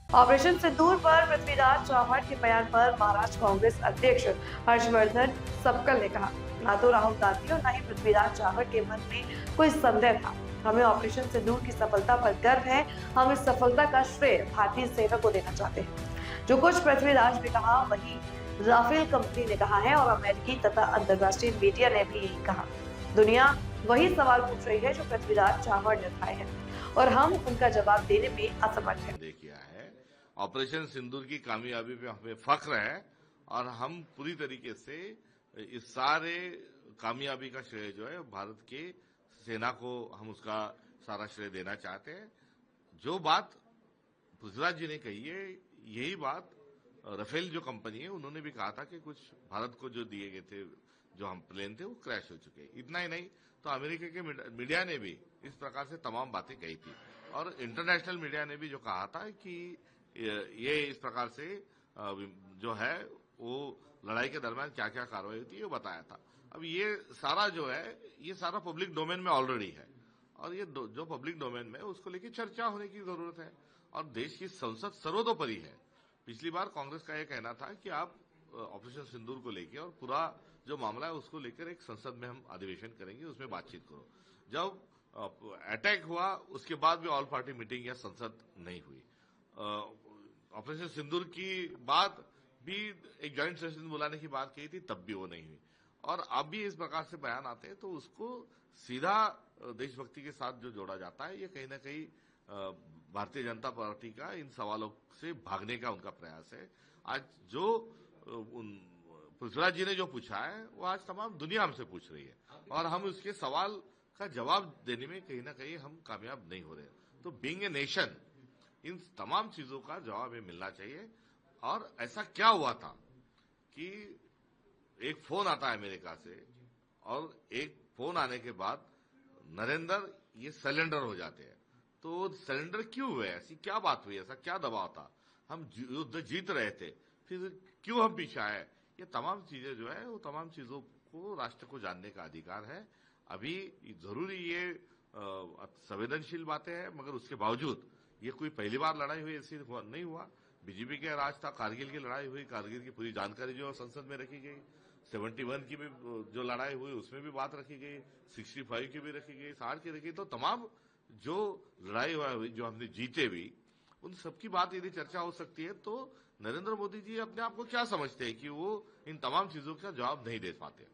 Operation सिंदूर पर पृथ्वीराज चव्हाण के बयान पर महाराष्ट्र कांग्रेस अध्यक्ष हर्षवर्धन सबकल ने कहा, ना तो राहुल गांधी और ना ही पृथ्वीराज चव्हाण के मन में कोई संदेह था। हमें ऑपरेशन सिंदूर की सफलता पर गर्व है। हम इस सफलता का श्रेय भारतीय सेना को देना चाहते हैं। जो कुछ पृथ्वीराज ने कहा वही राफेल कंपनी ने कहा है और अमेरिकी तथा अंतर्राष्ट्रीय मीडिया ने भी यही कहा। दुनिया वही सवाल पूछ रही है जो पृथ्वीराज चव्हाण ने उठाए हैं और हम उनका जवाब देने में असमर्थ हैं। किया है ऑपरेशन सिंदूर की कामयाबी पे हमें फख्र है और हम पूरी तरीके से इस सारे कामयाबी का श्रेय जो है भारत के सेना को हम उसका सारा श्रेय देना चाहते हैं। जो बात पृथ्वीराज जी ने कही है यही बात राफेल जो कंपनी है उन्होंने भी कहा था कि कुछ भारत को जो दिए गए थे जो हम प्लेन थे वो क्रैश हो चुके हैं। इतना ही नहीं तो अमेरिका के मीडिया ने भी इस प्रकार से तमाम बातें कही थी और इंटरनेशनल मीडिया ने भी जो कहा था कि ये इस प्रकार से जो है वो लड़ाई के दरमियान क्या क्या कार्रवाई होती है वो बताया था। अब ये सारा जो है ये सारा पब्लिक डोमेन में ऑलरेडी है और ये जो पब्लिक डोमेन में उसको लेकर चर्चा होने की जरूरत है और देश की संसद सर्वतोपरि है। पिछली बार कांग्रेस का यह कहना था कि आप ऑपरेशन सिंदूर को लेकर और पूरा जो मामला है उसको लेकर एक संसद में हम अधिवेशन करेंगे, उसमें बातचीत करो। जब अटैक हुआ उसके बाद भी ऑल पार्टी मीटिंग या संसद नहीं हुई। ऑपरेशन सिंदूर की बात भी एक ज्वाइंट सेशन बुलाने की बात कही थी, तब भी वो नहीं हुई और अब भी इस प्रकार से बयान आते हैं तो उसको सीधा देशभक्ति के साथ जो जोड़ा जाता है ये कहीं ना कहीं भारतीय जनता पार्टी का इन सवालों से भागने का उनका प्रयास है। आज जो पृथ्वीराज जी ने जो पूछा है वो आज तमाम दुनिया हमसे पूछ रही है और हम उसके सवाल का जवाब देने में कहीं ना कहीं हम कामयाब नहीं हो रहे। तो बीइंग ए नेशन इन तमाम चीजों का जवाब हमें मिलना चाहिए। और ऐसा क्या हुआ था कि एक फोन आता है अमेरिका से और एक फोन आने के बाद नरेंद्र ये सिलेंडर हो जाते हैं। तो सिलेंडर क्यों हुए, ऐसी क्या बात हुई, ऐसा क्या दबाव था, हम युद्ध जीत रहे थे, फिर क्यों हम पीछे आए। ये तमाम चीजें जो है वो तमाम चीजों को राष्ट्र को जानने का अधिकार है। अभी जरूरी ये संवेदनशील बातें हैं मगर उसके बावजूद ये कोई पहली बार लड़ाई हुई ऐसी नहीं हुआ। बीजेपी के राज था, कारगिल की लड़ाई हुई, कारगिल की पूरी जानकारी जो संसद में रखी गई, 71 की भी जो लड़ाई हुई उसमें भी बात रखी गई, 65 की भी रखी गई, 60 की रखी। तो तमाम जो लड़ाई हुई जो हमने जीते भी उन सबकी बात यदि चर्चा हो सकती है तो नरेंद्र मोदी जी अपने आप को क्या समझते हैं कि वो इन तमाम चीजों का जवाब नहीं दे पाते।